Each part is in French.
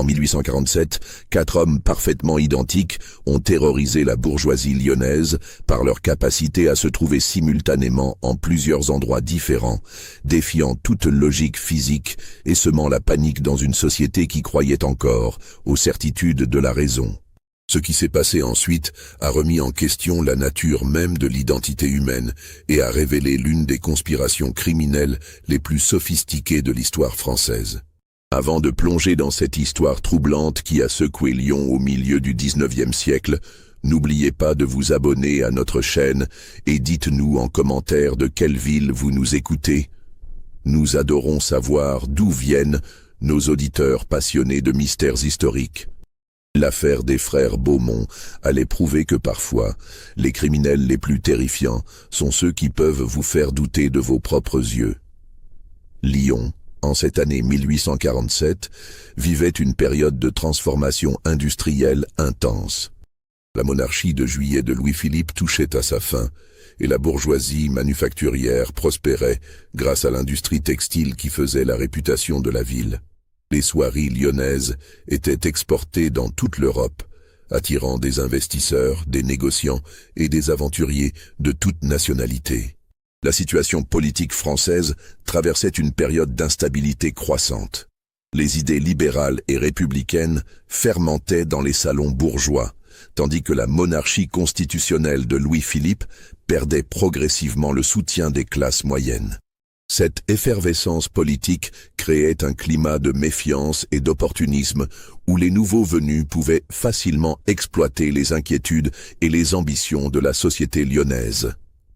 En 1847, 4 hommes parfaitement identiques ont terrorisé la bourgeoisie lyonnaise par leur capacité à se trouver simultanément en plusieurs endroits différents, défiant toute logique physique et semant la panique dans une société qui croyait encore aux certitudes de la raison. Ce qui s'est passé ensuite a remis en question la nature même de l'identité humaine et a révélé l'une des conspirations criminelles les plus sophistiquées de l'histoire française. Avant de plonger dans cette histoire troublante qui a secoué Lyon au milieu du 19e siècle, n'oubliez pas de vous abonner à notre chaîne et dites-nous en commentaire de quelle ville vous nous écoutez. Nous adorons savoir d'où viennent nos auditeurs passionnés de mystères historiques. L'affaire des frères Beaumont allait prouver que parfois, les criminels les plus terrifiants sont ceux qui peuvent vous faire douter de vos propres yeux. Lyon, en cette année 1847, vivait une période de transformation industrielle intense. La monarchie de juillet de Louis-Philippe touchait à sa fin, et la bourgeoisie manufacturière prospérait grâce à l'industrie textile qui faisait la réputation de la ville. Les soieries lyonnaises étaient exportées dans toute l'Europe, attirant des investisseurs, des négociants et des aventuriers de toute nationalité. La situation politique française traversait une période d'instabilité croissante. Les idées libérales et républicaines fermentaient dans les salons bourgeois, tandis que la monarchie constitutionnelle de Louis-Philippe perdait progressivement le soutien des classes moyennes. Cette effervescence politique créait un climat de méfiance et d'opportunisme où les nouveaux venus pouvaient facilement exploiter les inquiétudes et les ambitions de la société lyonnaise.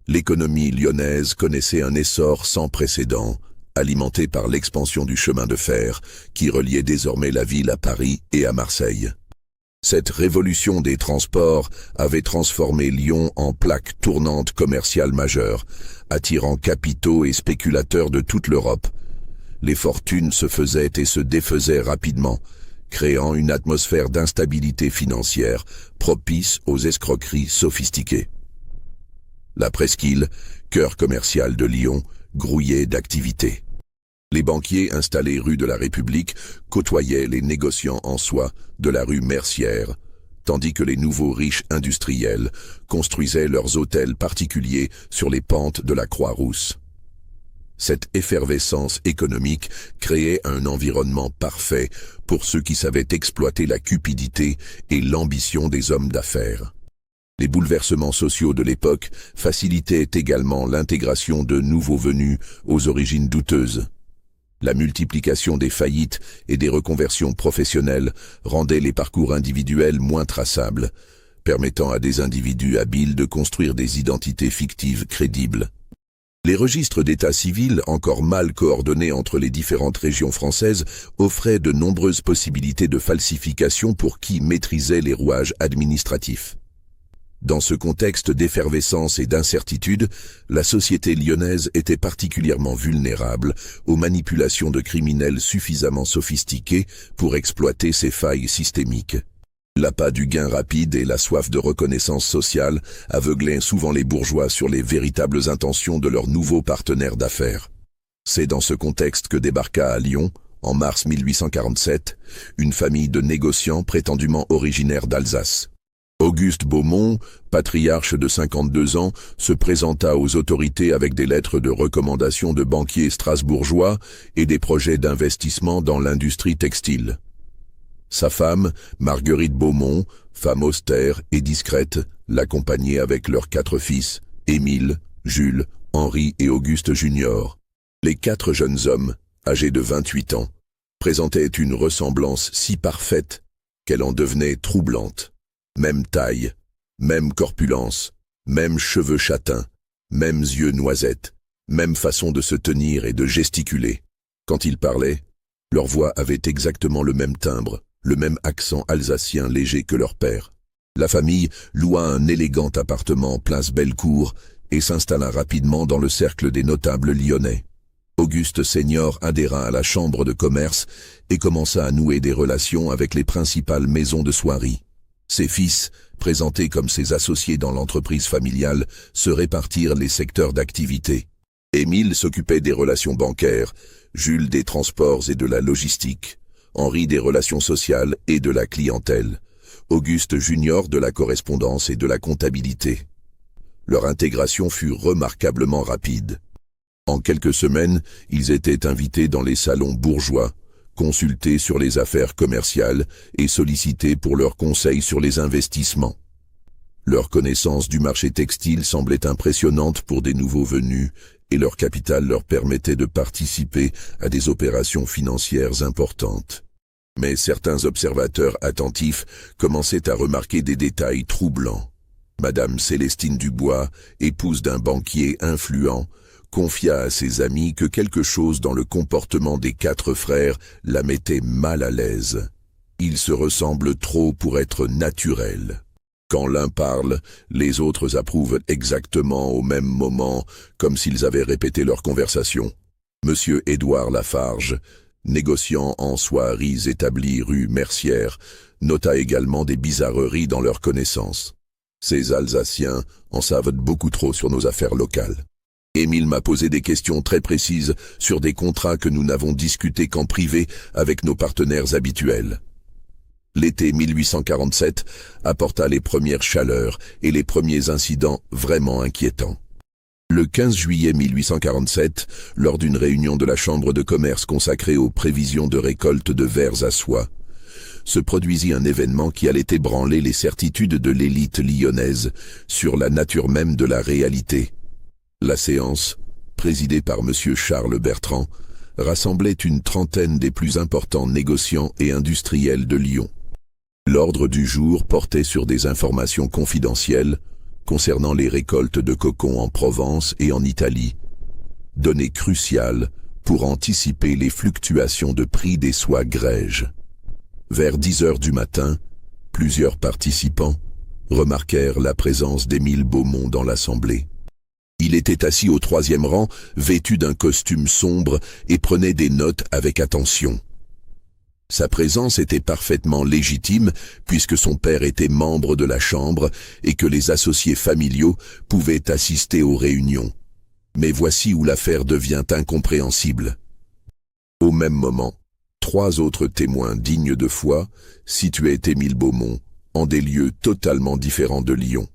L'économie lyonnaise connaissait un essor sans précédent, alimenté par l'expansion du chemin de fer, qui reliait désormais la ville à Paris et à Marseille. Cette révolution des transports avait transformé Lyon en plaque tournante commerciale majeure, attirant capitaux et spéculateurs de toute l'Europe. Les fortunes se faisaient et se défaisaient rapidement, créant une atmosphère d'instabilité financière propice aux escroqueries sophistiquées. La presqu'île, cœur commercial de Lyon, grouillait d'activité. Les banquiers installés rue de la République côtoyaient les négociants en soie de la rue Mercière, tandis que les nouveaux riches industriels construisaient leurs hôtels particuliers sur les pentes de la Croix-Rousse. Cette effervescence économique créait un environnement parfait pour ceux qui savaient exploiter la cupidité et l'ambition des hommes d'affaires. Les bouleversements sociaux de l'époque facilitaient également l'intégration de nouveaux venus aux origines douteuses. La multiplication des faillites et des reconversions professionnelles rendait les parcours individuels moins traçables, permettant à des individus habiles de construire des identités fictives crédibles. Les registres d'état civil, encore mal coordonnés entre les différentes régions françaises, offraient de nombreuses possibilités de falsification pour qui maîtrisait les rouages administratifs. Dans ce contexte d'effervescence et d'incertitude, la société lyonnaise était particulièrement vulnérable aux manipulations de criminels suffisamment sophistiqués pour exploiter ces failles systémiques. L'appât du gain rapide et la soif de reconnaissance sociale aveuglaient souvent les bourgeois sur les véritables intentions de leurs nouveaux partenaires d'affaires. C'est dans ce contexte que débarqua à Lyon, en mars 1847, une famille de négociants prétendument originaires d'Alsace. Auguste Beaumont, patriarche de 52 ans, se présenta aux autorités avec des lettres de recommandation de banquiers strasbourgeois et des projets d'investissement dans l'industrie textile. Sa femme, Marguerite Beaumont, femme austère et discrète, l'accompagnait avec leurs 4 fils, Émile, Jules, Henri et Auguste Junior. Les 4 jeunes hommes, âgés de 28 ans, présentaient une ressemblance si parfaite qu'elle en devenait troublante. Même taille, même corpulence, même cheveux châtains, mêmes yeux noisettes, même façon de se tenir et de gesticuler. Quand ils parlaient, leur voix avait exactement le même timbre, le même accent alsacien léger que leur père. La famille loua un élégant appartement place Bellecour et s'installa rapidement dans le cercle des notables lyonnais. Auguste Senior adhéra à la chambre de commerce et commença à nouer des relations avec les principales maisons de soierie. Ses fils, présentés comme ses associés dans l'entreprise familiale, se répartirent les secteurs d'activité. Émile s'occupait des relations bancaires, Jules des transports et de la logistique, Henri des relations sociales et de la clientèle, Auguste Junior de la correspondance et de la comptabilité. Leur intégration fut remarquablement rapide. En quelques semaines, ils étaient invités dans les salons bourgeois, consultés sur les affaires commerciales et sollicités pour leurs conseils sur les investissements. Leur connaissance du marché textile semblait impressionnante pour des nouveaux venus et leur capital leur permettait de participer à des opérations financières importantes. Mais certains observateurs attentifs commençaient à remarquer des détails troublants. Madame Célestine Dubois, épouse d'un banquier influent, confia à ses amis que quelque chose dans le comportement des 4 frères la mettait mal à l'aise. Ils se ressemblent trop pour être naturels. Quand l'un parle, les autres approuvent exactement au même moment, comme s'ils avaient répété leur conversation. Monsieur Édouard Lafarge, négociant en soieries établi rue Mercière, nota également des bizarreries dans leurs connaissances. Ces Alsaciens en savent beaucoup trop sur nos affaires locales. Émile m'a posé des questions très précises sur des contrats que nous n'avons discutés qu'en privé avec nos partenaires habituels. L'été 1847 apporta les premières chaleurs et les premiers incidents vraiment inquiétants. Le 15 juillet 1847, lors d'une réunion de la Chambre de commerce consacrée aux prévisions de récolte de vers à soie, se produisit un événement qui allait ébranler les certitudes de l'élite lyonnaise sur la nature même de la réalité. La séance, présidée par M. Charles Bertrand, rassemblait une trentaine des plus importants négociants et industriels de Lyon. L'ordre du jour portait sur des informations confidentielles concernant les récoltes de cocon en Provence et en Italie, données cruciales pour anticiper les fluctuations de prix des soies grèges. Vers 10 heures du matin, plusieurs participants remarquèrent la présence d'Émile Beaumont dans l'assemblée. Il était assis au 3e rang, vêtu d'un costume sombre et prenait des notes avec attention. Sa présence était parfaitement légitime puisque son père était membre de la Chambre et que les associés familiaux pouvaient assister aux réunions. Mais voici où l'affaire devient incompréhensible. Au même moment, 3 autres témoins dignes de foi situaient Émile Beaumont en des lieux totalement différents de Lyon.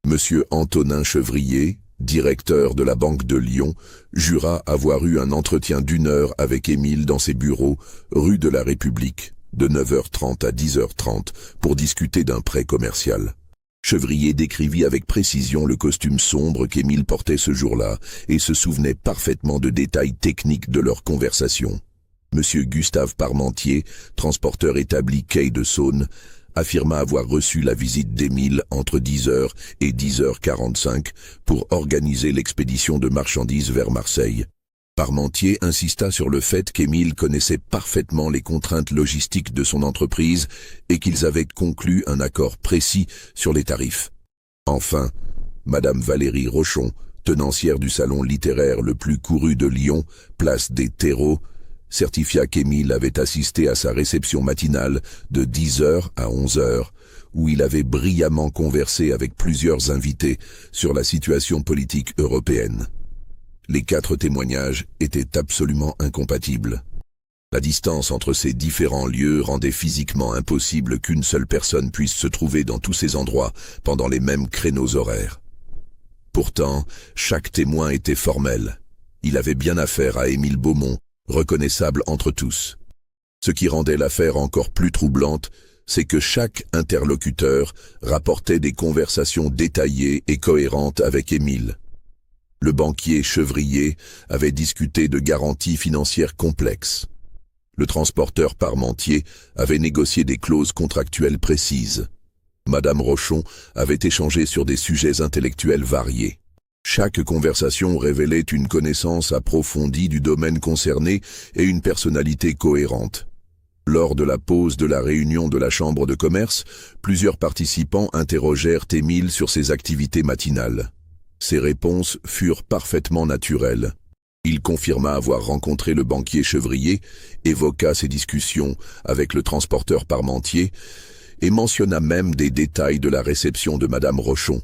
Monsieur Antonin Chevrier, directeur de la Banque de Lyon, jura avoir eu un entretien d'1 heure avec Émile dans ses bureaux, rue de la République, de 9h30 à 10h30, pour discuter d'un prêt commercial. Chevrier décrivit avec précision le costume sombre qu'Émile portait ce jour-là et se souvenait parfaitement de détails techniques de leur conversation. Monsieur Gustave Parmentier, transporteur établi quai de Saône, affirma avoir reçu la visite d'Émile entre 10h et 10h45 pour organiser l'expédition de marchandises vers Marseille. Parmentier insista sur le fait qu'Émile connaissait parfaitement les contraintes logistiques de son entreprise et qu'ils avaient conclu un accord précis sur les tarifs. Enfin, Madame Valérie Rochon, tenancière du salon littéraire le plus couru de Lyon, place des Terreaux, certifia qu'Émile avait assisté à sa réception matinale de 10h à 11h, où il avait brillamment conversé avec plusieurs invités sur la situation politique européenne. Les 4 témoignages étaient absolument incompatibles. La distance entre ces différents lieux rendait physiquement impossible qu'une seule personne puisse se trouver dans tous ces endroits pendant les mêmes créneaux horaires. Pourtant, chaque témoin était formel. Il avait bien affaire à Émile Beaumont, reconnaissable entre tous. Ce qui rendait l'affaire encore plus troublante, c'est que chaque interlocuteur rapportait des conversations détaillées et cohérentes avec Émile. Le banquier Chevrier avait discuté de garanties financières complexes. Le transporteur Parmentier avait négocié des clauses contractuelles précises. Madame Rochon avait échangé sur des sujets intellectuels variés. Chaque conversation révélait une connaissance approfondie du domaine concerné et une personnalité cohérente. Lors de la pause de la réunion de la Chambre de commerce, plusieurs participants interrogèrent Émile sur ses activités matinales. Ses réponses furent parfaitement naturelles. Il confirma avoir rencontré le banquier Chevrier, évoqua ses discussions avec le transporteur Parmentier et mentionna même des détails de la réception de Madame Rochon.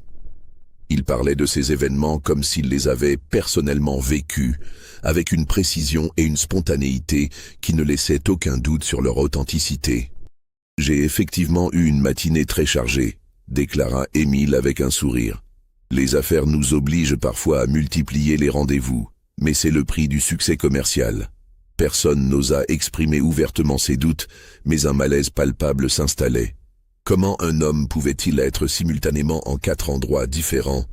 Ils parlaient de ces événements comme s'ils les avaient personnellement vécus, avec une précision et une spontanéité qui ne laissaient aucun doute sur leur authenticité. « J'ai effectivement eu une matinée très chargée », déclara Émile avec un sourire. « Les affaires nous obligent parfois à multiplier les rendez-vous, mais c'est le prix du succès commercial. » Personne n'osa exprimer ouvertement ses doutes, mais un malaise palpable s'installait. Comment un homme pouvait-il être simultanément en 4 endroits différents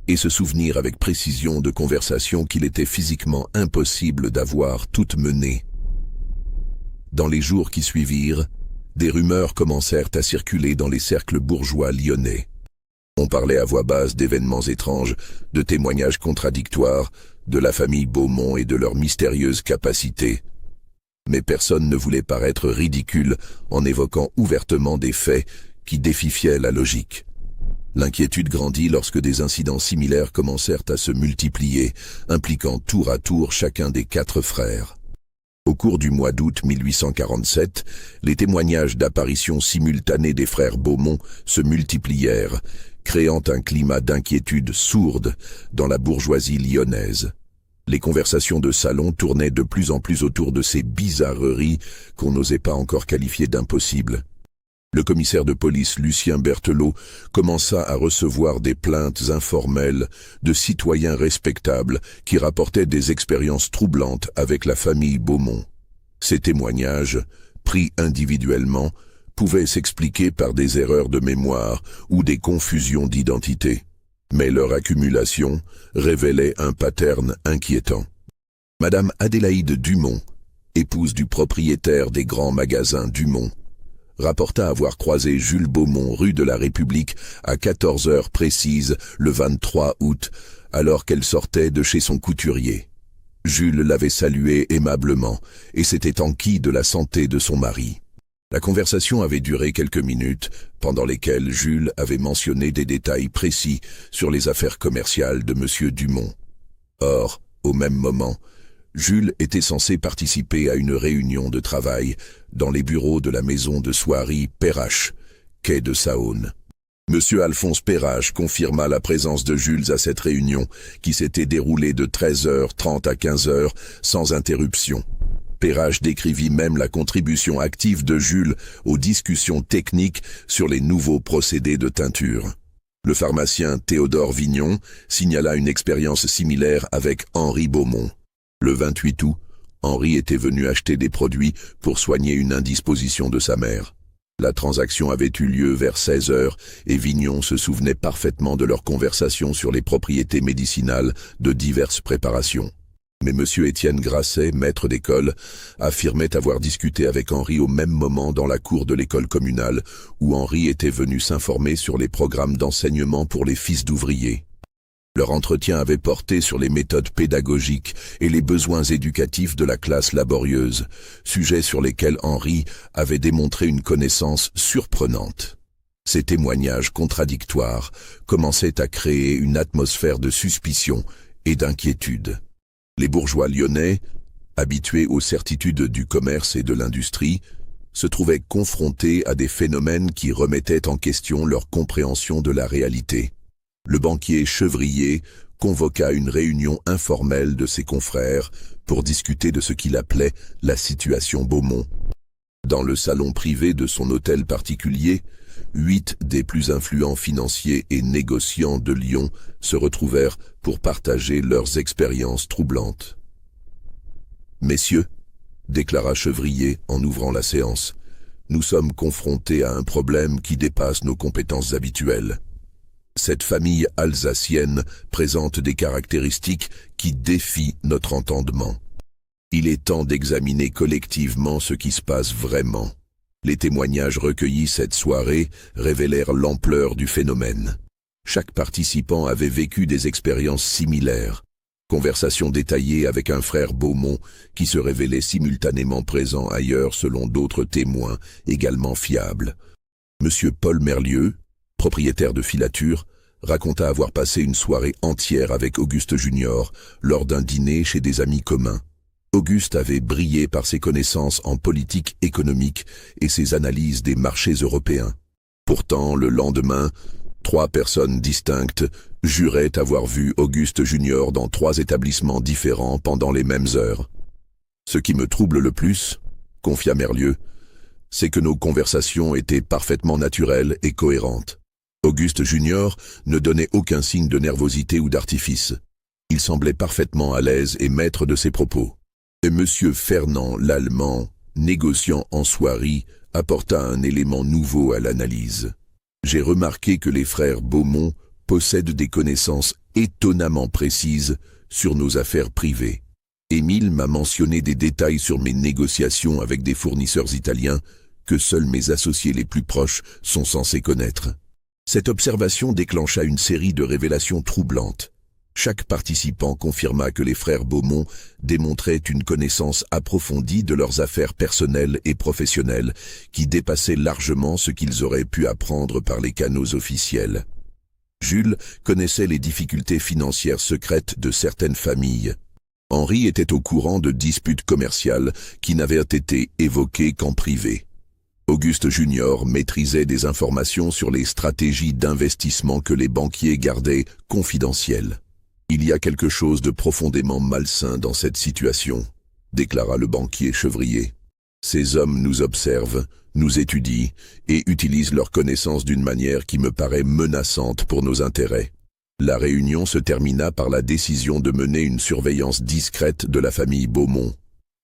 et se souvenir avec précision de conversations qu'il était physiquement impossible d'avoir toutes menées? Dans les jours qui suivirent, des rumeurs commencèrent à circuler dans les cercles bourgeois lyonnais. On parlait à voix basse d'événements étranges, de témoignages contradictoires, de la famille Beaumont et de leurs mystérieuses capacités. Mais personne ne voulait paraître ridicule en évoquant ouvertement des faits qui défiaient la logique. L'inquiétude grandit lorsque des incidents similaires commencèrent à se multiplier, impliquant tour à tour chacun des 4 frères. Au cours du mois d'août 1847, les témoignages d'apparitions simultanées des frères Beaumont se multiplièrent, créant un climat d'inquiétude sourde dans la bourgeoisie lyonnaise. Les conversations de salon tournaient de plus en plus autour de ces bizarreries qu'on n'osait pas encore qualifier d'impossibles. Le commissaire de police Lucien Berthelot commença à recevoir des plaintes informelles de citoyens respectables qui rapportaient des expériences troublantes avec la famille Beaumont. Ces témoignages, pris individuellement, pouvaient s'expliquer par des erreurs de mémoire ou des confusions d'identité. Mais leur accumulation révélait un pattern inquiétant. Madame Adélaïde Dumont, épouse du propriétaire des grands magasins Dumont, rapporta avoir croisé Jules Beaumont rue de la République à 14 heures précises le 23 août, alors qu'elle sortait de chez son couturier. Jules l'avait salué aimablement et s'était enquis de la santé de son mari. La conversation avait duré quelques minutes, pendant lesquelles Jules avait mentionné des détails précis sur les affaires commerciales de M. Dumont. Or, au même moment, Jules était censé participer à une réunion de travail dans les bureaux de la maison de soierie Perrache, quai de Saône. M. Alphonse Perrache confirma la présence de Jules à cette réunion, qui s'était déroulée de 13h30 à 15h sans interruption. Perrache décrivit même la contribution active de Jules aux discussions techniques sur les nouveaux procédés de teinture. Le pharmacien Théodore Vignon signala une expérience similaire avec Henri Beaumont. Le 28 août, Henri était venu acheter des produits pour soigner une indisposition de sa mère. La transaction avait eu lieu vers 16h et Vignon se souvenait parfaitement de leur conversation sur les propriétés médicinales de diverses préparations. Mais M. Étienne Grasset, maître d'école, affirmait avoir discuté avec Henri au même moment dans la cour de l'école communale, où Henri était venu s'informer sur les programmes d'enseignement pour les fils d'ouvriers. Leur entretien avait porté sur les méthodes pédagogiques et les besoins éducatifs de la classe laborieuse, sujets sur lesquels Henri avait démontré une connaissance surprenante. Ces témoignages contradictoires commençaient à créer une atmosphère de suspicion et d'inquiétude. Les bourgeois lyonnais, habitués aux certitudes du commerce et de l'industrie, se trouvaient confrontés à des phénomènes qui remettaient en question leur compréhension de la réalité. Le banquier Chevrier convoqua une réunion informelle de ses confrères pour discuter de ce qu'il appelait la situation Beaumont. Dans le salon privé de son hôtel particulier, 8 des plus influents financiers et négociants de Lyon se retrouvèrent pour partager leurs expériences troublantes. « Messieurs, » déclara Chevrier en ouvrant la séance, « nous sommes confrontés à un problème qui dépasse nos compétences habituelles. Cette famille alsacienne présente des caractéristiques qui défient notre entendement. Il est temps d'examiner collectivement ce qui se passe vraiment. » Les témoignages recueillis cette soirée révélèrent l'ampleur du phénomène. Chaque participant avait vécu des expériences similaires. Conversation détaillée avec un frère Beaumont qui se révélait simultanément présent ailleurs selon d'autres témoins également fiables. Monsieur Paul Merlieu, propriétaire de filature, raconta avoir passé une soirée entière avec Auguste Junior lors d'un dîner chez des amis communs. Auguste avait brillé par ses connaissances en politique économique et ses analyses des marchés européens. Pourtant, le lendemain, 3 personnes distinctes, jurait avoir vu Auguste Junior dans 3 établissements différents pendant les mêmes heures. Ce qui me trouble le plus, confia Merlieu, c'est que nos conversations étaient parfaitement naturelles et cohérentes. Auguste Junior ne donnait aucun signe de nervosité ou d'artifice. Il semblait parfaitement à l'aise et maître de ses propos. Et Monsieur Fernand l'Allemand, négociant en soierie, apporta un élément nouveau à l'analyse. J'ai remarqué que les frères Beaumont possèdent des connaissances étonnamment précises sur nos affaires privées. Émile m'a mentionné des détails sur mes négociations avec des fournisseurs italiens que seuls mes associés les plus proches sont censés connaître. Cette observation déclencha une série de révélations troublantes. Chaque participant confirma que les frères Beaumont démontraient une connaissance approfondie de leurs affaires personnelles et professionnelles qui dépassait largement ce qu'ils auraient pu apprendre par les canaux officiels. Jules connaissait les difficultés financières secrètes de certaines familles. Henri était au courant de disputes commerciales qui n'avaient été évoquées qu'en privé. Auguste Junior maîtrisait des informations sur les stratégies d'investissement que les banquiers gardaient confidentielles. Il y a quelque chose de profondément malsain dans cette situation, déclara le banquier Chevrier. Ces hommes nous observent, nous étudient et utilisent leurs connaissances d'une manière qui me paraît menaçante pour nos intérêts. La réunion se termina par la décision de mener une surveillance discrète de la famille Beaumont.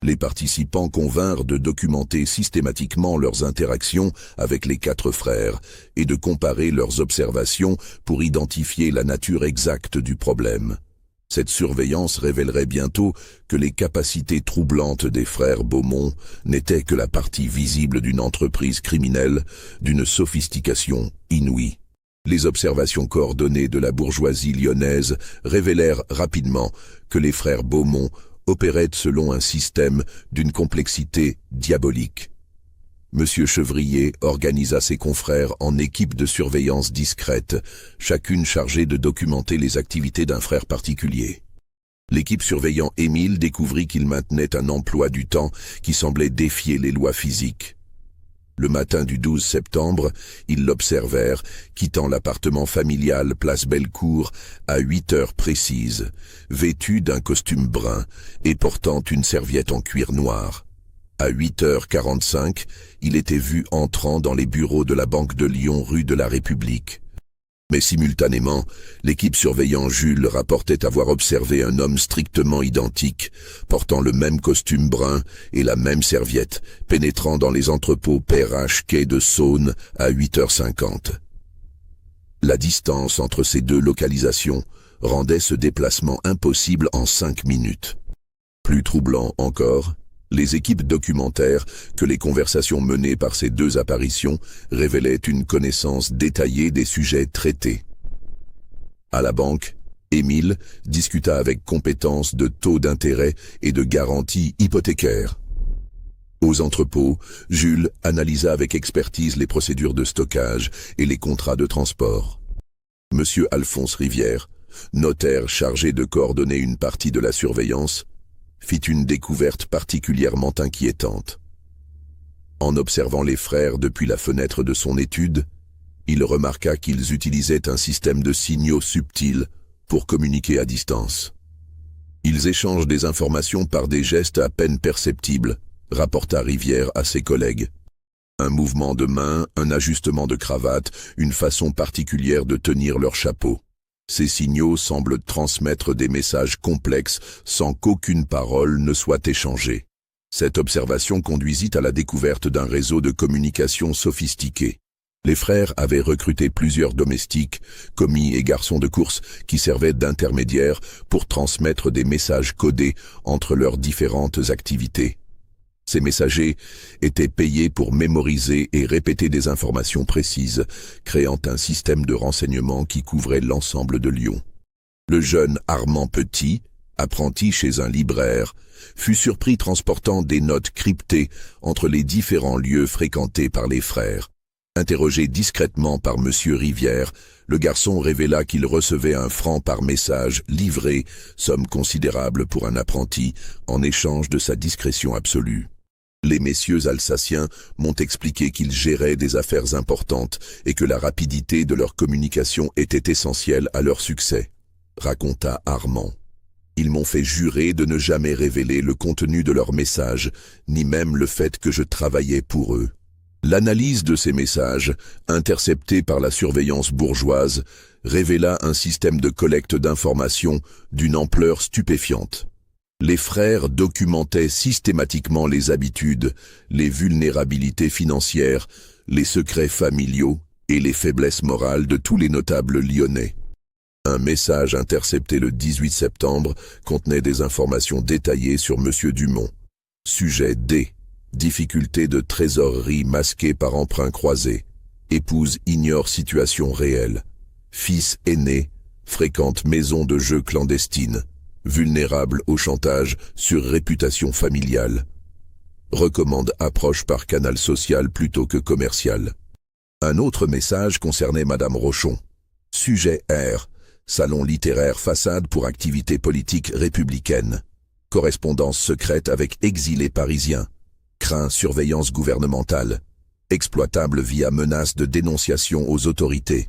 Les participants convinrent de documenter systématiquement leurs interactions avec les 4 frères et de comparer leurs observations pour identifier la nature exacte du problème. Cette surveillance révélerait bientôt que les capacités troublantes des frères Beaumont n'étaient que la partie visible d'une entreprise criminelle, d'une sophistication inouïe. Les observations coordonnées de la bourgeoisie lyonnaise révélèrent rapidement que les frères Beaumont opérait selon un système d'une complexité diabolique. Monsieur Chevrier organisa ses confrères en équipe de surveillance discrète, chacune chargée de documenter les activités d'un frère particulier. L'équipe surveillant Émile découvrit qu'il maintenait un emploi du temps qui semblait défier les lois physiques. Le matin du 12 septembre, ils l'observèrent, quittant l'appartement familial place Bellecour à 8 heures précises, vêtu d'un costume brun et portant une serviette en cuir noir. À 8h45, il était vu entrant dans les bureaux de la Banque de Lyon rue de la République. Mais simultanément, l'équipe surveillant Jules rapportait avoir observé un homme strictement identique, portant le même costume brun et la même serviette, pénétrant dans les entrepôts PRH quai de Saône à 8h50. La distance entre ces 2 localisations rendait ce déplacement impossible en 5 minutes. Plus troublant encore, les équipes documentaires que les conversations menées par ces 2 apparitions révélaient une connaissance détaillée des sujets traités. À la banque, Émile discuta avec compétence de taux d'intérêt et de garantie hypothécaire. Aux entrepôts, Jules analysa avec expertise les procédures de stockage et les contrats de transport. Monsieur Alphonse Rivière, notaire chargé de coordonner une partie de la surveillance, fit une découverte particulièrement inquiétante. En observant les frères depuis la fenêtre de son étude, il remarqua qu'ils utilisaient un système de signaux subtils pour communiquer à distance. Ils échangent des informations par des gestes à peine perceptibles, rapporta Rivière à ses collègues. Un mouvement de main, un ajustement de cravate, une façon particulière de tenir leur chapeau. Ces signaux semblent transmettre des messages complexes sans qu'aucune parole ne soit échangée. Cette observation conduisit à la découverte d'un réseau de communication sophistiqué. Les frères avaient recruté plusieurs domestiques, commis et garçons de course qui servaient d'intermédiaires pour transmettre des messages codés entre leurs différentes activités. Ces messagers étaient payés pour mémoriser et répéter des informations précises, créant un système de renseignement qui couvrait l'ensemble de Lyon. Le jeune Armand Petit, apprenti chez un libraire, fut surpris transportant des notes cryptées entre les différents lieux fréquentés par les frères. Interrogé discrètement par Monsieur Rivière, le garçon révéla qu'il recevait 1 franc par message livré, somme considérable pour un apprenti, en échange de sa discrétion absolue. Les messieurs alsaciens m'ont expliqué qu'ils géraient des affaires importantes et que la rapidité de leur communication était essentielle à leur succès, raconta Armand. Ils m'ont fait jurer de ne jamais révéler le contenu de leurs messages, ni même le fait que je travaillais pour eux. L'analyse de ces messages, interceptés par la surveillance bourgeoise, révéla un système de collecte d'informations d'une ampleur stupéfiante. Les frères documentaient systématiquement les habitudes, les vulnérabilités financières, les secrets familiaux et les faiblesses morales de tous les notables lyonnais. Un message intercepté le 18 septembre contenait des informations détaillées sur M. Dumont. Sujet D. Difficulté de trésorerie masquée par emprunt croisé. Épouse ignore situation réelle. Fils aîné, fréquente maison de jeux clandestine. Vulnérable au chantage sur réputation familiale. Recommande approche par canal social plutôt que commercial. Un autre message concernait Madame Rochon. Sujet R. Salon littéraire façade pour activité politique républicaine. Correspondance secrète avec exilés parisiens. Craint surveillance gouvernementale. Exploitable via menace de dénonciation aux autorités.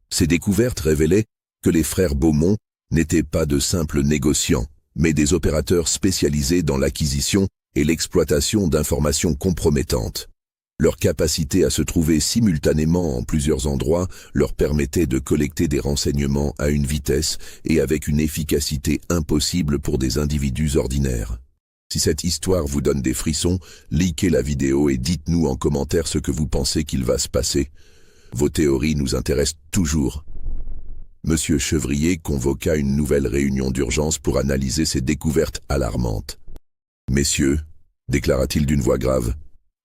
Ces découvertes révélaient que les frères Beaumont n'étaient pas de simples négociants, mais des opérateurs spécialisés dans l'acquisition et l'exploitation d'informations compromettantes. Leur capacité à se trouver simultanément en plusieurs endroits leur permettait de collecter des renseignements à une vitesse et avec une efficacité impossible pour des individus ordinaires. Si cette histoire vous donne des frissons, likez la vidéo et dites-nous en commentaire ce que vous pensez qu'il va se passer. Vos théories nous intéressent toujours. Monsieur Chevrier convoqua une nouvelle réunion d'urgence pour analyser ces découvertes alarmantes. « Messieurs, déclara-t-il d'une voix grave,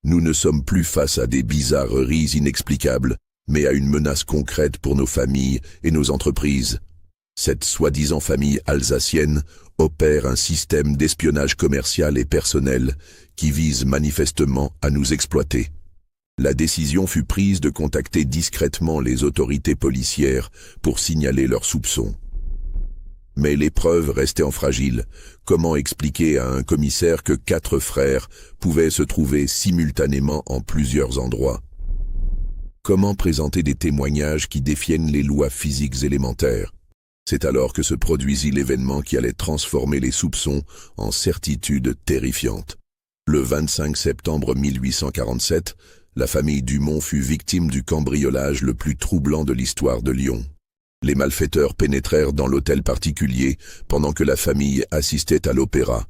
nous ne sommes plus face à des bizarreries inexplicables, mais à une menace concrète pour nos familles et nos entreprises. Cette soi-disant famille alsacienne opère un système d'espionnage commercial et personnel qui vise manifestement à nous exploiter. La décision fut prise de contacter discrètement les autorités policières pour signaler leurs soupçons. Mais les preuves restant fragiles, comment expliquer à un commissaire que 4 frères pouvaient se trouver simultanément en plusieurs endroits? Comment présenter des témoignages qui défiennent les lois physiques élémentaires? C'est alors que se produisit l'événement qui allait transformer les soupçons en certitudes terrifiantes. Le 25 septembre 1847, la famille Dumont fut victime du cambriolage le plus troublant de l'histoire de Lyon. Les malfaiteurs pénétrèrent dans l'hôtel particulier pendant que la famille assistait à l'opéra,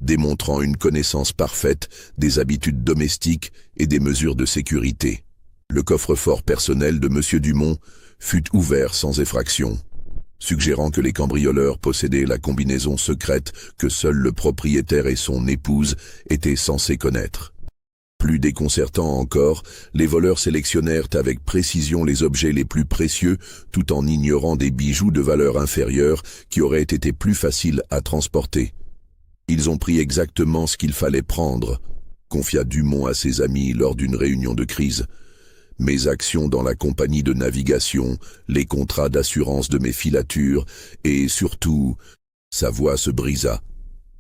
démontrant une connaissance parfaite des habitudes domestiques et des mesures de sécurité. Le coffre-fort personnel de M. Dumont fut ouvert sans effraction, suggérant que les cambrioleurs possédaient la combinaison secrète que seul le propriétaire et son épouse étaient censés connaître. Plus déconcertant encore, les voleurs sélectionnèrent avec précision les objets les plus précieux tout en ignorant des bijoux de valeur inférieure qui auraient été plus faciles à transporter. Ils ont pris exactement ce qu'il fallait prendre, confia Dumont à ses amis lors d'une réunion de crise. Mes actions dans la compagnie de navigation, les contrats d'assurance de mes filatures et surtout, sa voix se brisa.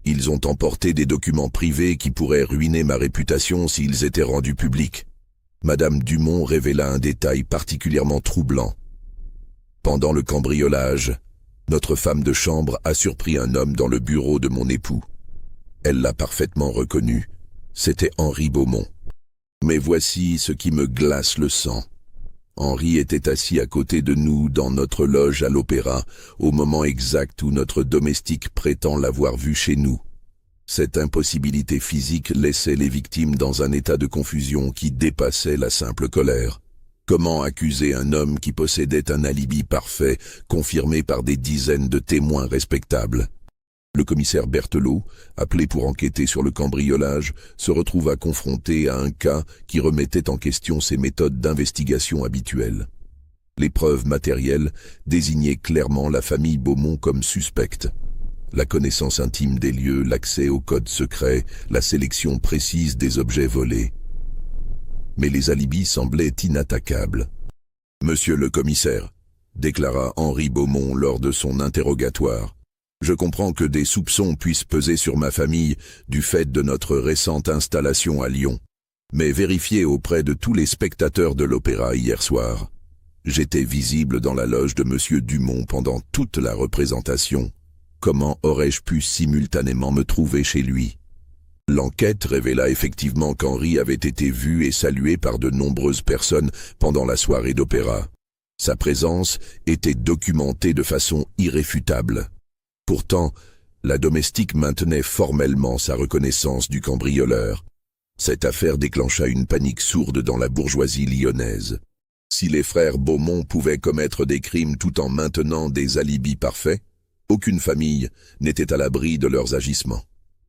Ils ont emporté des documents privés qui pourraient ruiner ma réputation s'ils étaient rendus publics. Madame Dumont révéla un détail particulièrement troublant. Pendant le cambriolage, notre femme de chambre a surpris un homme dans le bureau de mon époux. Elle l'a parfaitement reconnu. C'était Henri Beaumont. Mais voici ce qui me glace le sang. Henri était assis à côté de nous dans notre loge à l'opéra, au moment exact où notre domestique prétend l'avoir vu chez nous. Cette impossibilité physique laissait les victimes dans un état de confusion qui dépassait la simple colère. Comment accuser un homme qui possédait un alibi parfait, confirmé par des dizaines de témoins respectables? Le commissaire Berthelot, appelé pour enquêter sur le cambriolage, se retrouva confronté à un cas qui remettait en question ses méthodes d'investigation habituelles. Les preuves matérielles désignaient clairement la famille Beaumont comme suspecte. La connaissance intime des lieux, l'accès aux codes secrets, la sélection précise des objets volés. Mais les alibis semblaient inattaquables. « Monsieur le commissaire », déclara Henri Beaumont lors de son interrogatoire, Je comprends que des soupçons puissent peser sur ma famille du fait de notre récente installation à Lyon. Mais vérifiez auprès de tous les spectateurs de l'opéra hier soir. J'étais visible dans la loge de Monsieur Dumont pendant toute la représentation. Comment aurais-je pu simultanément me trouver chez lui? L'enquête révéla effectivement qu'Henri avait été vu et salué par de nombreuses personnes pendant la soirée d'opéra. Sa présence était documentée de façon irréfutable. Pourtant, la domestique maintenait formellement sa reconnaissance du cambrioleur. Cette affaire déclencha une panique sourde dans la bourgeoisie lyonnaise. Si les frères Beaumont pouvaient commettre des crimes tout en maintenant des alibis parfaits, aucune famille n'était à l'abri de leurs agissements.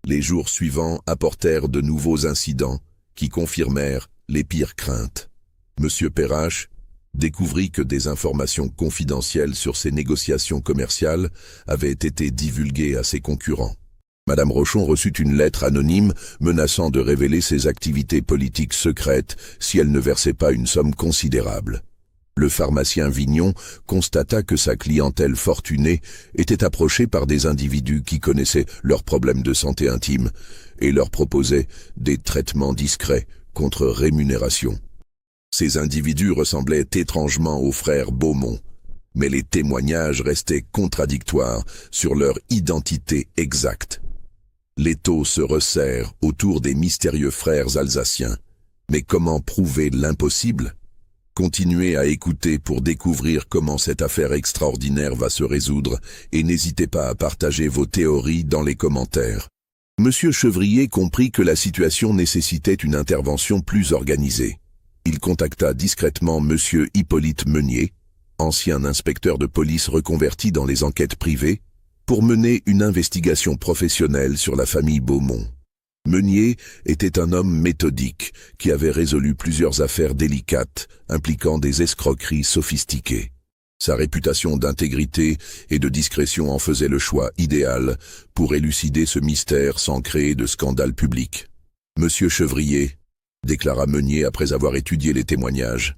Les jours suivants apportèrent de nouveaux incidents qui confirmèrent les pires craintes. Monsieur Perrache découvrit que des informations confidentielles sur ses négociations commerciales avaient été divulguées à ses concurrents. Madame Rochon reçut une lettre anonyme menaçant de révéler ses activités politiques secrètes si elle ne versait pas une somme considérable. Le pharmacien Vignon constata que sa clientèle fortunée était approchée par des individus qui connaissaient leurs problèmes de santé intime et leur proposaient des traitements discrets contre rémunération. Ces individus ressemblaient étrangement aux frères Beaumont, mais les témoignages restaient contradictoires sur leur identité exacte. L'étau se resserre autour des mystérieux frères alsaciens. Mais comment prouver l'impossible? Continuez à écouter pour découvrir comment cette affaire extraordinaire va se résoudre et n'hésitez pas à partager vos théories dans les commentaires. Monsieur Chevrier comprit que la situation nécessitait une intervention plus organisée. Il contacta discrètement Monsieur Hippolyte Meunier, ancien inspecteur de police reconverti dans les enquêtes privées, pour mener une investigation professionnelle sur la famille Beaumont. Meunier était un homme méthodique qui avait résolu plusieurs affaires délicates impliquant des escroqueries sophistiquées. Sa réputation d'intégrité et de discrétion en faisait le choix idéal pour élucider ce mystère sans créer de scandale public. Monsieur Chevrier, déclara Meunier après avoir étudié les témoignages,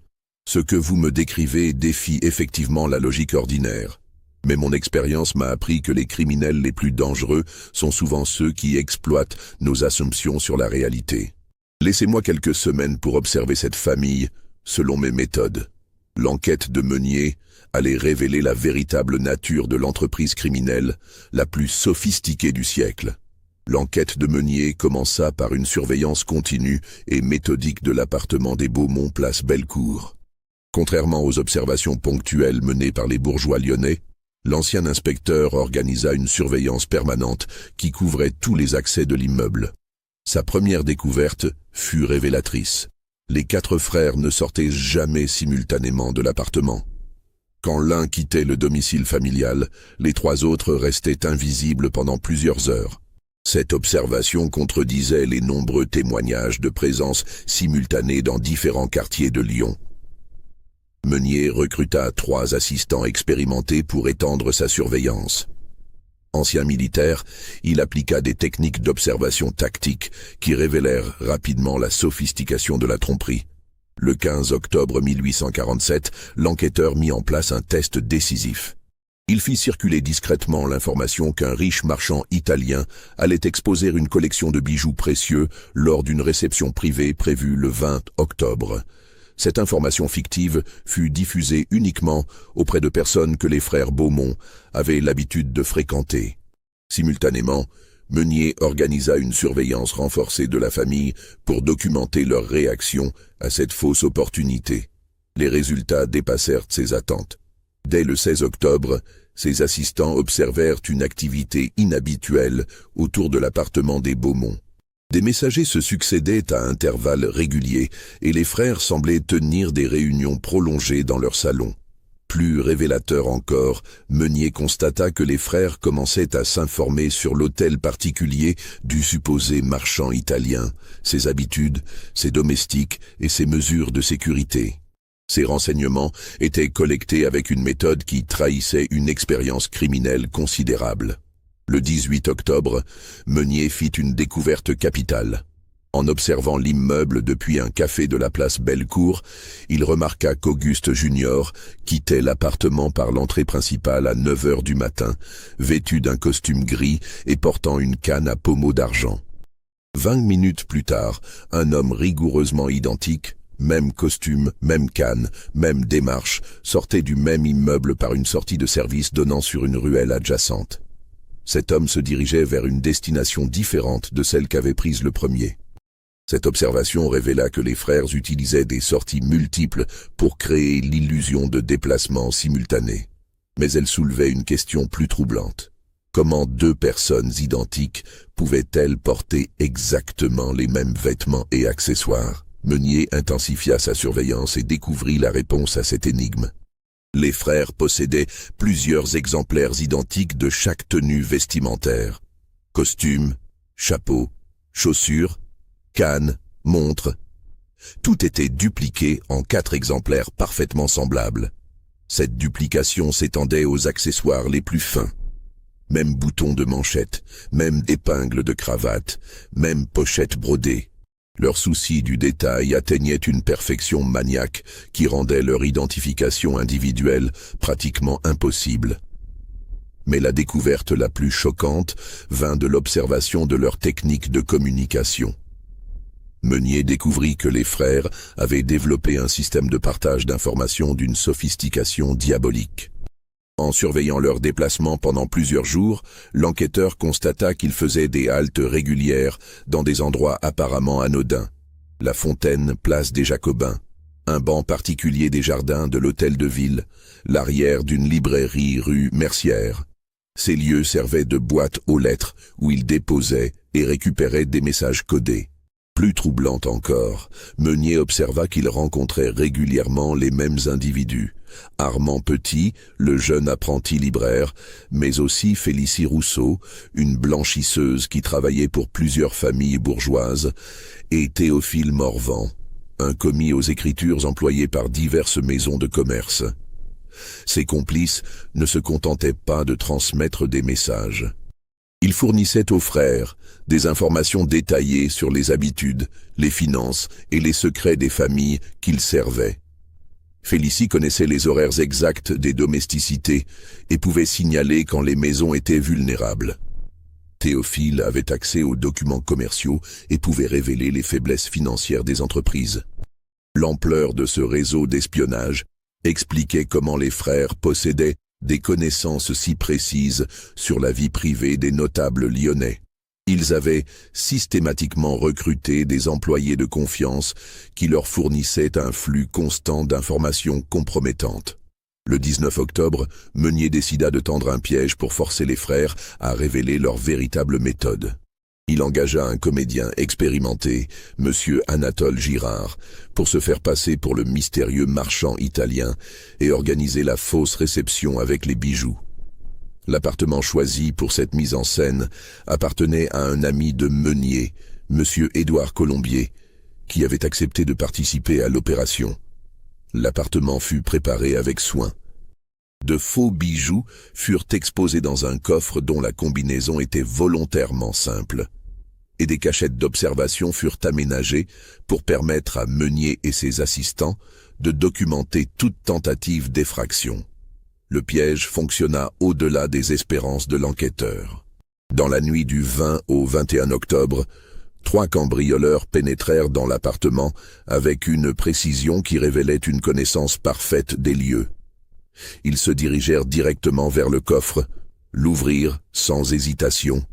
ce que vous me décrivez défie effectivement la logique ordinaire. Mais mon expérience m'a appris que les criminels les plus dangereux sont souvent ceux qui exploitent nos assumptions sur la réalité. Laissez-moi quelques semaines pour observer cette famille selon mes méthodes. L'enquête de Meunier allait révéler la véritable nature de l'entreprise criminelle la plus sophistiquée du siècle. L'enquête de Meunier commença par une surveillance continue et méthodique de l'appartement des Beaumont place Bellecour. Contrairement aux observations ponctuelles menées par les bourgeois lyonnais, l'ancien inspecteur organisa une surveillance permanente qui couvrait tous les accès de l'immeuble. Sa première découverte fut révélatrice. Les 4 frères ne sortaient jamais simultanément de l'appartement. Quand l'un quittait le domicile familial, les 3 autres restaient invisibles pendant plusieurs heures. Cette observation contredisait les nombreux témoignages de présence simultanée dans différents quartiers de Lyon. Meunier recruta 3 assistants expérimentés pour étendre sa surveillance. Ancien militaire, il appliqua des techniques d'observation tactique qui révélèrent rapidement la sophistication de la tromperie. Le 15 octobre 1847, l'enquêteur mit en place un test décisif. Il fit circuler discrètement l'information qu'un riche marchand italien allait exposer une collection de bijoux précieux lors d'une réception privée prévue le 20 octobre. Cette information fictive fut diffusée uniquement auprès de personnes que les frères Beaumont avaient l'habitude de fréquenter. Simultanément, Meunier organisa une surveillance renforcée de la famille pour documenter leur réaction à cette fausse opportunité. Les résultats dépassèrent ses attentes. Dès le 16 octobre, ses assistants observèrent une activité inhabituelle autour de l'appartement des Beaumont. Des messagers se succédaient à intervalles réguliers et les frères semblaient tenir des réunions prolongées dans leur salon. Plus révélateur encore, Meunier constata que les frères commençaient à s'informer sur l'hôtel particulier du supposé marchand italien, ses habitudes, ses domestiques et ses mesures de sécurité. Ces renseignements étaient collectés avec une méthode qui trahissait une expérience criminelle considérable. Le 18 octobre, Meunier fit une découverte capitale. En observant l'immeuble depuis un café de la place Bellecour, il remarqua qu'Auguste Junior quittait l'appartement par l'entrée principale à 9 heures du matin, vêtu d'un costume gris et portant une canne à pommeau d'argent. 20 minutes plus tard, un homme rigoureusement identique, même costume, même canne, même démarche, sortait du même immeuble par une sortie de service donnant sur une ruelle adjacente. Cet homme se dirigeait vers une destination différente de celle qu'avait prise le premier. Cette observation révéla que les frères utilisaient des sorties multiples pour créer l'illusion de déplacement simultané. Mais elle soulevait une question plus troublante. Comment deux personnes identiques pouvaient-elles porter exactement les mêmes vêtements et accessoires? Meunier intensifia sa surveillance et découvrit la réponse à cette énigme. Les frères possédaient plusieurs exemplaires identiques de chaque tenue vestimentaire. Costume, chapeau, chaussures, canne, montre. Tout était dupliqué en 4 exemplaires parfaitement semblables. Cette duplication s'étendait aux accessoires les plus fins. Même boutons de manchette, même épingles de cravate, même pochettes brodées. Leur souci du détail atteignait une perfection maniaque qui rendait leur identification individuelle pratiquement impossible. Mais la découverte la plus choquante vint de l'observation de leur technique de communication. Meunier découvrit que les frères avaient développé un système de partage d'informations d'une sophistication diabolique. En surveillant leurs déplacements pendant plusieurs jours, l'enquêteur constata qu'ils faisaient des haltes régulières dans des endroits apparemment anodins. La Fontaine, place des Jacobins, un banc particulier des jardins de l'hôtel de ville, l'arrière d'une librairie rue Mercière. Ces lieux servaient de boîte aux lettres où ils déposaient et récupéraient des messages codés. Plus troublant encore, Meunier observa qu'il rencontrait régulièrement les mêmes individus. Armand Petit, le jeune apprenti libraire, mais aussi Félicie Rousseau, une blanchisseuse qui travaillait pour plusieurs familles bourgeoises, et Théophile Morvan, un commis aux écritures employé par diverses maisons de commerce. Ses complices ne se contentaient pas de transmettre des messages. Ils fournissaient aux frères des informations détaillées sur les habitudes, les finances et les secrets des familles qu'ils servaient. Félicie connaissait les horaires exacts des domesticités et pouvait signaler quand les maisons étaient vulnérables. Théophile avait accès aux documents commerciaux et pouvait révéler les faiblesses financières des entreprises. L'ampleur de ce réseau d'espionnage expliquait comment les frères possédaient des connaissances si précises sur la vie privée des notables lyonnais. Ils avaient systématiquement recruté des employés de confiance qui leur fournissaient un flux constant d'informations compromettantes. Le 19 octobre, Meunier décida de tendre un piège pour forcer les frères à révéler leur véritable méthode. Il engagea un comédien expérimenté, M. Anatole Girard, pour se faire passer pour le mystérieux marchand italien et organiser la fausse réception avec les bijoux. L'appartement choisi pour cette mise en scène appartenait à un ami de Meunier, M. Édouard Colombier, qui avait accepté de participer à l'opération. L'appartement fut préparé avec soin. De faux bijoux furent exposés dans un coffre dont la combinaison était volontairement simple, et des cachettes d'observation furent aménagées pour permettre à Meunier et ses assistants de documenter toute tentative d'effraction. Le piège fonctionna au-delà des espérances de l'enquêteur. Dans la nuit du 20 au 21 octobre, 3 cambrioleurs pénétrèrent dans l'appartement avec une précision qui révélait une connaissance parfaite des lieux. Ils se dirigèrent directement vers le coffre, l'ouvrirent sans hésitation,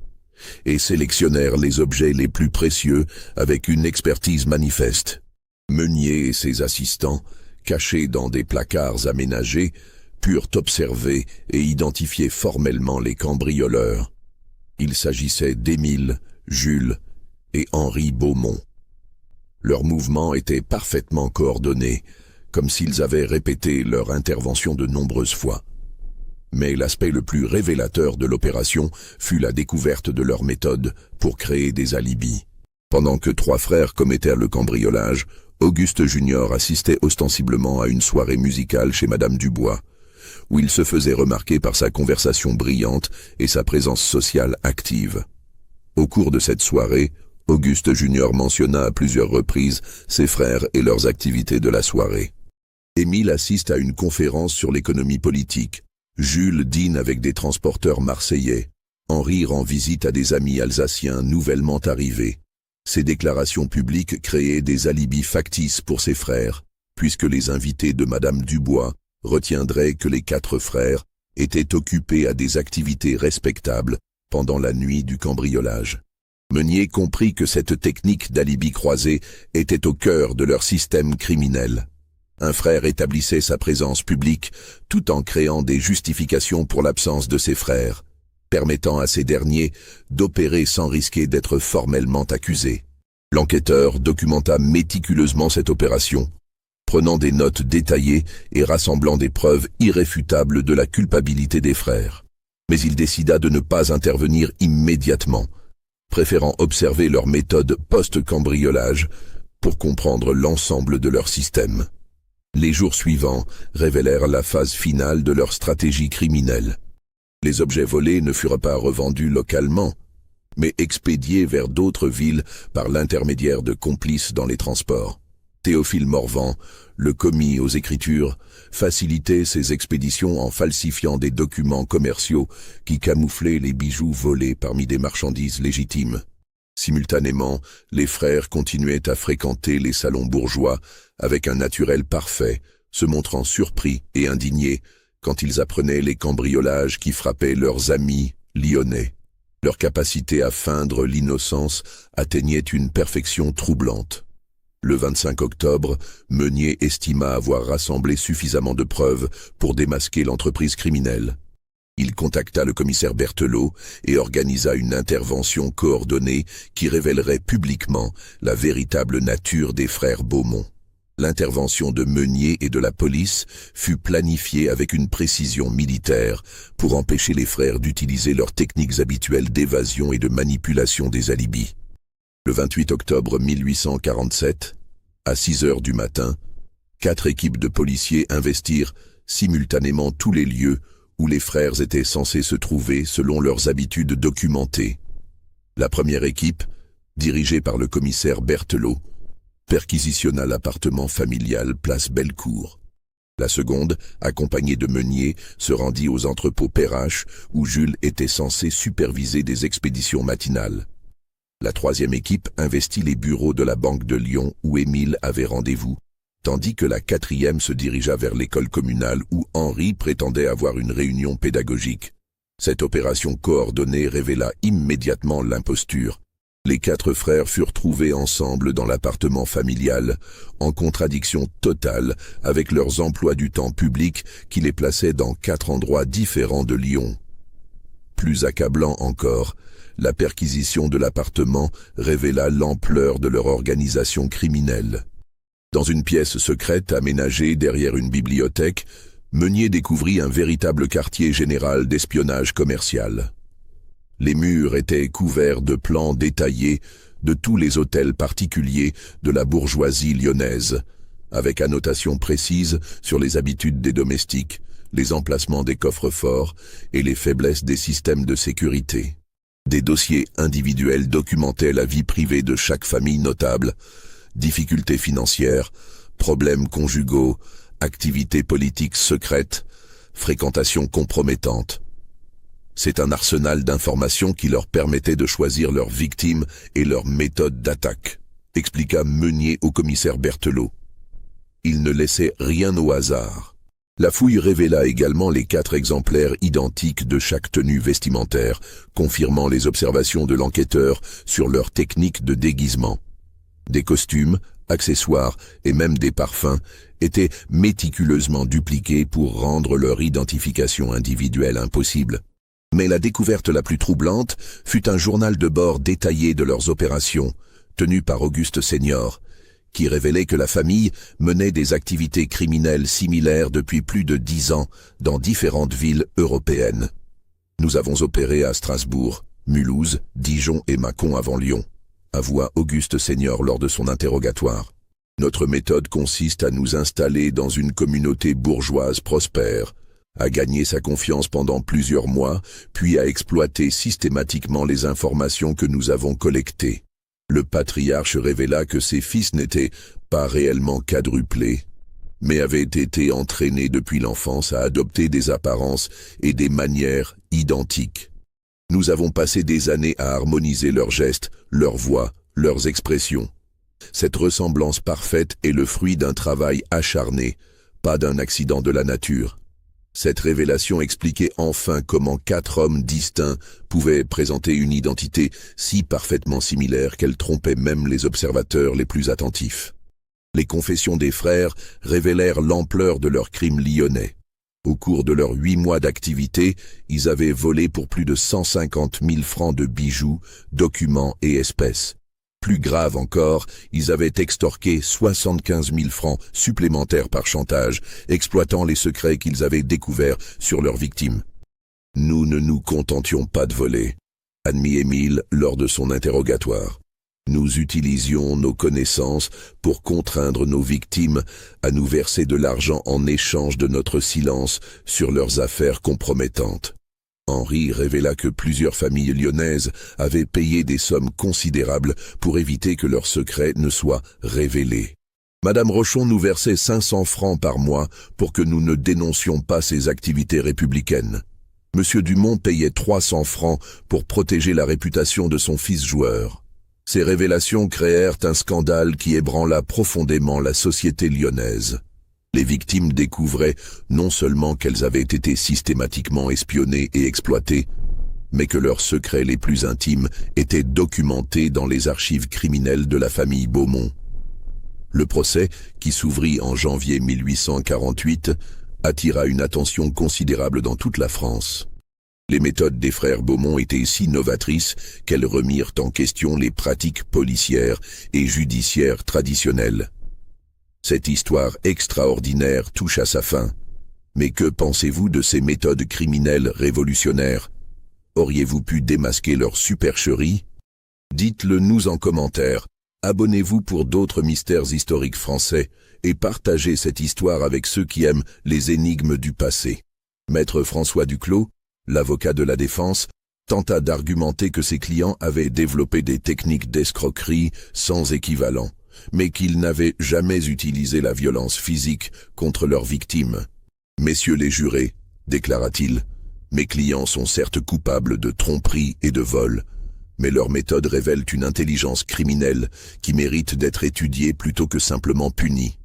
et sélectionnèrent les objets les plus précieux avec une expertise manifeste. Meunier et ses assistants, cachés dans des placards aménagés, purent observer et identifier formellement les cambrioleurs. Il s'agissait d'Émile, Jules et Henri Beaumont. Leurs mouvements étaient parfaitement coordonnés, comme s'ils avaient répété leur intervention de nombreuses fois. Mais l'aspect le plus révélateur de l'opération fut la découverte de leur méthode pour créer des alibis. Pendant que 3 frères commettaient le cambriolage, Auguste Junior assistait ostensiblement à une soirée musicale chez Madame Dubois, où il se faisait remarquer par sa conversation brillante et sa présence sociale active. Au cours de cette soirée, Auguste Junior mentionna à plusieurs reprises ses frères et leurs activités de la soirée. Émile assiste à une conférence sur l'économie politique. Jules dîne avec des transporteurs marseillais. Henri rend visite à des amis alsaciens nouvellement arrivés. Ces déclarations publiques créaient des alibis factices pour ses frères, puisque les invités de Madame Dubois retiendraient que les 4 frères étaient occupés à des activités respectables pendant la nuit du cambriolage. Meunier comprit que cette technique d'alibi croisé était au cœur de leur système criminel. Un frère établissait sa présence publique tout en créant des justifications pour l'absence de ses frères, permettant à ces derniers d'opérer sans risquer d'être formellement accusés. L'enquêteur documenta méticuleusement cette opération, prenant des notes détaillées et rassemblant des preuves irréfutables de la culpabilité des frères. Mais il décida de ne pas intervenir immédiatement, préférant observer leur méthode post-cambriolage pour comprendre l'ensemble de leur système. Les jours suivants révélèrent la phase finale de leur stratégie criminelle. Les objets volés ne furent pas revendus localement, mais expédiés vers d'autres villes par l'intermédiaire de complices dans les transports. Théophile Morvan, le commis aux écritures, facilitait ces expéditions en falsifiant des documents commerciaux qui camouflaient les bijoux volés parmi des marchandises légitimes. Simultanément, les frères continuaient à fréquenter les salons bourgeois avec un naturel parfait, se montrant surpris et indignés quand ils apprenaient les cambriolages qui frappaient leurs amis lyonnais. Leur capacité à feindre l'innocence atteignait une perfection troublante. Le 25 octobre, Meunier estima avoir rassemblé suffisamment de preuves pour démasquer l'entreprise criminelle. Il contacta le commissaire Berthelot et organisa une intervention coordonnée qui révélerait publiquement la véritable nature des frères Beaumont. L'intervention de Meunier et de la police fut planifiée avec une précision militaire pour empêcher les frères d'utiliser leurs techniques habituelles d'évasion et de manipulation des alibis. Le 28 octobre 1847, à 6 heures du matin, 4 équipes de policiers investirent simultanément tous les lieux où les frères étaient censés se trouver selon leurs habitudes documentées. La première équipe, dirigée par le commissaire Berthelot, perquisitionna l'appartement familial place Bellecour. La seconde, accompagnée de Meunier, se rendit aux entrepôts Perrache où Jules était censé superviser des expéditions matinales. La troisième équipe investit les bureaux de la Banque de Lyon où Émile avait rendez-vous, tandis que la quatrième se dirigea vers l'école communale où Henri prétendait avoir une réunion pédagogique. Cette opération coordonnée révéla immédiatement l'imposture. Les 4 frères furent trouvés ensemble dans l'appartement familial, en contradiction totale avec leurs emplois du temps publics qui les plaçaient dans 4 endroits différents de Lyon. Plus accablant encore, la perquisition de l'appartement révéla l'ampleur de leur organisation criminelle. Dans une pièce secrète aménagée derrière une bibliothèque, Meunier découvrit un véritable quartier général d'espionnage commercial. Les murs étaient couverts de plans détaillés de tous les hôtels particuliers de la bourgeoisie lyonnaise, avec annotations précises sur les habitudes des domestiques, les emplacements des coffres-forts et les faiblesses des systèmes de sécurité. Des dossiers individuels documentaient la vie privée de chaque famille notable, difficultés financières, problèmes conjugaux, activités politiques secrètes, fréquentations compromettantes. C'est un arsenal d'informations qui leur permettait de choisir leurs victimes et leurs méthodes d'attaque, expliqua Meunier au commissaire Berthelot. Il ne laissait rien au hasard. La fouille révéla également les 4 exemplaires identiques de chaque tenue vestimentaire, confirmant les observations de l'enquêteur sur leur technique de déguisement. Des costumes, accessoires et même des parfums étaient méticuleusement dupliqués pour rendre leur identification individuelle impossible. Mais la découverte la plus troublante fut un journal de bord détaillé de leurs opérations, tenu par Auguste Senior, qui révélait que la famille menait des activités criminelles similaires depuis plus de 10 ans dans différentes villes européennes. Nous avons opéré à Strasbourg, Mulhouse, Dijon et Mâcon avant Lyon, avoua Auguste Senior lors de son interrogatoire. Notre méthode consiste à nous installer dans une communauté bourgeoise prospère, à gagner sa confiance pendant plusieurs mois, puis à exploiter systématiquement les informations que nous avons collectées. Le patriarche révéla que ses fils n'étaient pas réellement quadruplés, mais avaient été entraînés depuis l'enfance à adopter des apparences et des manières identiques. Nous avons passé des années à harmoniser leurs gestes, leurs voix, leurs expressions. Cette ressemblance parfaite est le fruit d'un travail acharné, pas d'un accident de la nature. Cette révélation expliquait enfin comment 4 hommes distincts pouvaient présenter une identité si parfaitement similaire qu'elle trompait même les observateurs les plus attentifs. Les confessions des frères révélèrent l'ampleur de leur crime lyonnais. Au cours de leurs 8 mois d'activité, ils avaient volé pour plus de 150 000 francs de bijoux, documents et espèces. Plus grave encore, ils avaient extorqué 75 000 francs supplémentaires par chantage, exploitant les secrets qu'ils avaient découverts sur leurs victimes. Nous ne nous contentions pas de voler, admit Émile lors de son interrogatoire. Nous utilisions nos connaissances pour contraindre nos victimes à nous verser de l'argent en échange de notre silence sur leurs affaires compromettantes. Henri révéla que plusieurs familles lyonnaises avaient payé des sommes considérables pour éviter que leurs secrets ne soient révélés. Madame Rochon nous versait 500 francs par mois pour que nous ne dénoncions pas ses activités républicaines. Monsieur Dumont payait 300 francs pour protéger la réputation de son fils joueur. Ces révélations créèrent un scandale qui ébranla profondément la société lyonnaise. Les victimes découvraient non seulement qu'elles avaient été systématiquement espionnées et exploitées, mais que leurs secrets les plus intimes étaient documentés dans les archives criminelles de la famille Beaumont. Le procès, qui s'ouvrit en janvier 1848, attira une attention considérable dans toute la France. Les méthodes des frères Beaumont étaient si novatrices qu'elles remirent en question les pratiques policières et judiciaires traditionnelles. Cette histoire extraordinaire touche à sa fin. Mais que pensez-vous de ces méthodes criminelles révolutionnaires? Auriez-vous pu démasquer leur supercherie? Dites-le nous en commentaire. Abonnez-vous pour d'autres mystères historiques français et partagez cette histoire avec ceux qui aiment les énigmes du passé. Maître François Duclos, l'avocat de la défense, tenta d'argumenter que ses clients avaient développé des techniques d'escroquerie sans équivalent, mais qu'ils n'avaient jamais utilisé la violence physique contre leurs victimes. « Messieurs les jurés, déclara-t-il, mes clients sont certes coupables de tromperie et de vol, mais leurs méthodes révèlent une intelligence criminelle qui mérite d'être étudiée plutôt que simplement punie.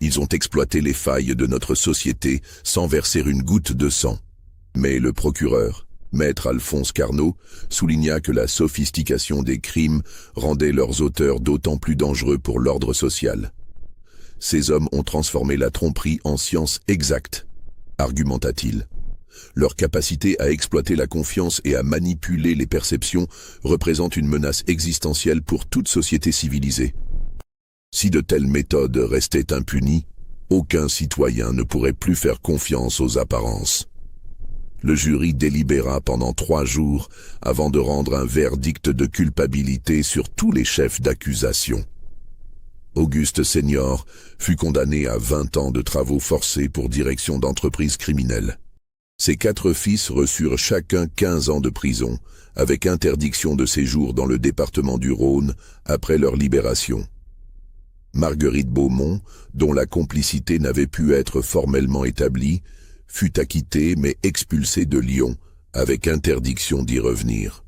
Ils ont exploité les failles de notre société sans verser une goutte de sang. » Mais le procureur, maître Alphonse Carnot, souligna que la sophistication des crimes rendait leurs auteurs d'autant plus dangereux pour l'ordre social. Ces hommes ont transformé la tromperie en science exacte, argumenta-t-il. Leur capacité à exploiter la confiance et à manipuler les perceptions représente une menace existentielle pour toute société civilisée. Si de telles méthodes restaient impunies, aucun citoyen ne pourrait plus faire confiance aux apparences. Le jury délibéra pendant 3 jours avant de rendre un verdict de culpabilité sur tous les chefs d'accusation. Auguste Senior fut condamné à 20 ans de travaux forcés pour direction d'entreprise criminelle. Ses 4 fils reçurent chacun 15 ans de prison, avec interdiction de séjour dans le département du Rhône après leur libération. Marguerite Beaumont, dont la complicité n'avait pu être formellement établie, fut acquittée mais expulsée de Lyon, avec interdiction d'y revenir.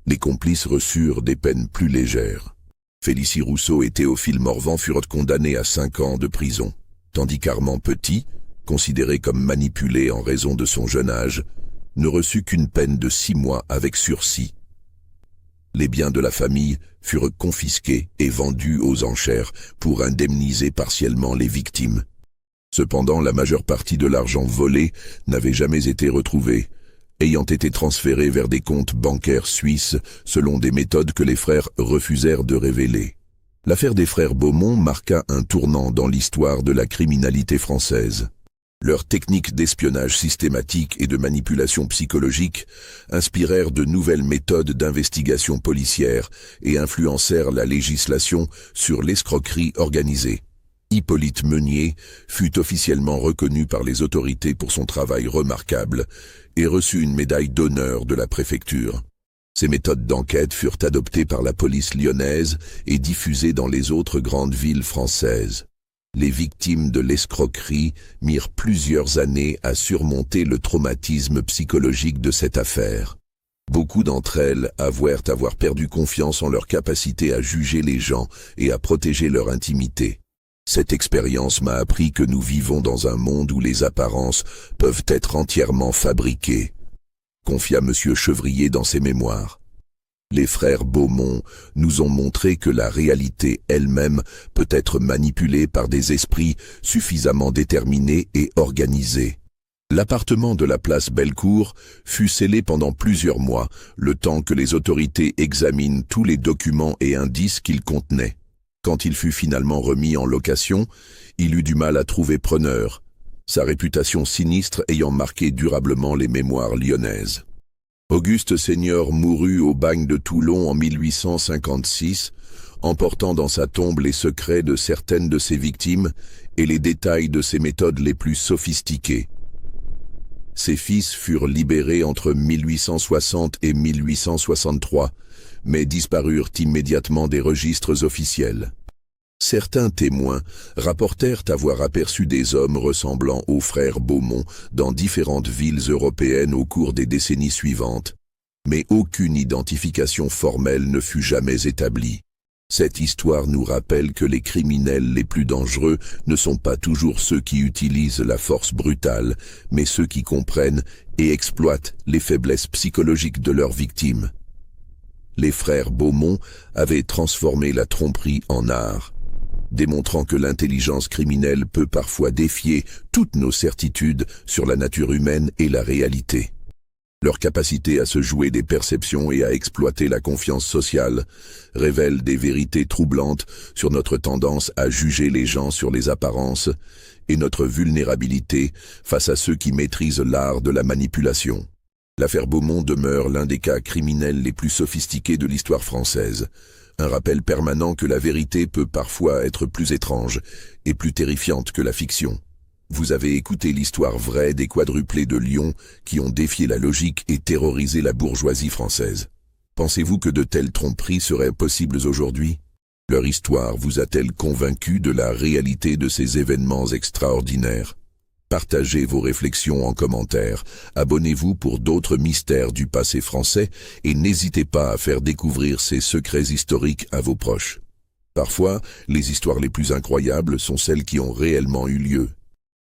Les complices reçurent des peines plus légères. Félicie Rousseau et Théophile Morvan furent condamnés à 5 ans de prison, tandis qu'Armand Petit, considéré comme manipulé en raison de son jeune âge, ne reçut qu'une peine de 6 mois avec sursis. Les biens de la famille furent confisqués et vendus aux enchères pour indemniser partiellement les victimes. Cependant, la majeure partie de l'argent volé n'avait jamais été retrouvée, ayant été transféré vers des comptes bancaires suisses selon des méthodes que les frères refusèrent de révéler. L'affaire des frères Beaumont marqua un tournant dans l'histoire de la criminalité française. Leurs techniques d'espionnage systématique et de manipulation psychologique inspirèrent de nouvelles méthodes d'investigation policière et influencèrent la législation sur l'escroquerie organisée. Hippolyte Meunier fut officiellement reconnu par les autorités pour son travail remarquable et reçut une médaille d'honneur de la préfecture. Ces méthodes d'enquête furent adoptées par la police lyonnaise et diffusées dans les autres grandes villes françaises. Les victimes de l'escroquerie mirent plusieurs années à surmonter le traumatisme psychologique de cette affaire. Beaucoup d'entre elles avouèrent avoir perdu confiance en leur capacité à juger les gens et à protéger leur intimité. Cette expérience m'a appris que nous vivons dans un monde où les apparences peuvent être entièrement fabriquées, confia M. Chevrier dans ses mémoires. Les frères Beaumont nous ont montré que la réalité elle-même peut être manipulée par des esprits suffisamment déterminés et organisés. L'appartement de la place Bellecour fut scellé pendant plusieurs mois, le temps que les autorités examinent tous les documents et indices qu'il contenait. Quand il fut finalement remis en location, il eut du mal à trouver preneur, sa réputation sinistre ayant marqué durablement les mémoires lyonnaises. Auguste Seigneur mourut au bagne de Toulon en 1856, emportant dans sa tombe les secrets de certaines de ses victimes et les détails de ses méthodes les plus sophistiquées. Ses fils furent libérés entre 1860 et 1863, mais disparurent immédiatement des registres officiels. Certains témoins rapportèrent avoir aperçu des hommes ressemblant aux frères Beaumont dans différentes villes européennes au cours des décennies suivantes, mais aucune identification formelle ne fut jamais établie. Cette histoire nous rappelle que les criminels les plus dangereux ne sont pas toujours ceux qui utilisent la force brutale, mais ceux qui comprennent et exploitent les faiblesses psychologiques de leurs victimes. Les frères Beaumont avaient transformé la tromperie en art, démontrant que l'intelligence criminelle peut parfois défier toutes nos certitudes sur la nature humaine et la réalité. Leur capacité à se jouer des perceptions et à exploiter la confiance sociale révèle des vérités troublantes sur notre tendance à juger les gens sur les apparences et notre vulnérabilité face à ceux qui maîtrisent l'art de la manipulation. L'affaire Beaumont demeure l'un des cas criminels les plus sophistiqués de l'histoire française, un rappel permanent que la vérité peut parfois être plus étrange et plus terrifiante que la fiction. Vous avez écouté l'histoire vraie des quadruplés de Lyon qui ont défié la logique et terrorisé la bourgeoisie française. Pensez-vous que de telles tromperies seraient possibles aujourd'hui? Leur histoire vous a-t-elle convaincu de la réalité de ces événements extraordinaires? Partagez vos réflexions en commentaire, abonnez-vous pour d'autres mystères du passé français et n'hésitez pas à faire découvrir ces secrets historiques à vos proches. Parfois, les histoires les plus incroyables sont celles qui ont réellement eu lieu.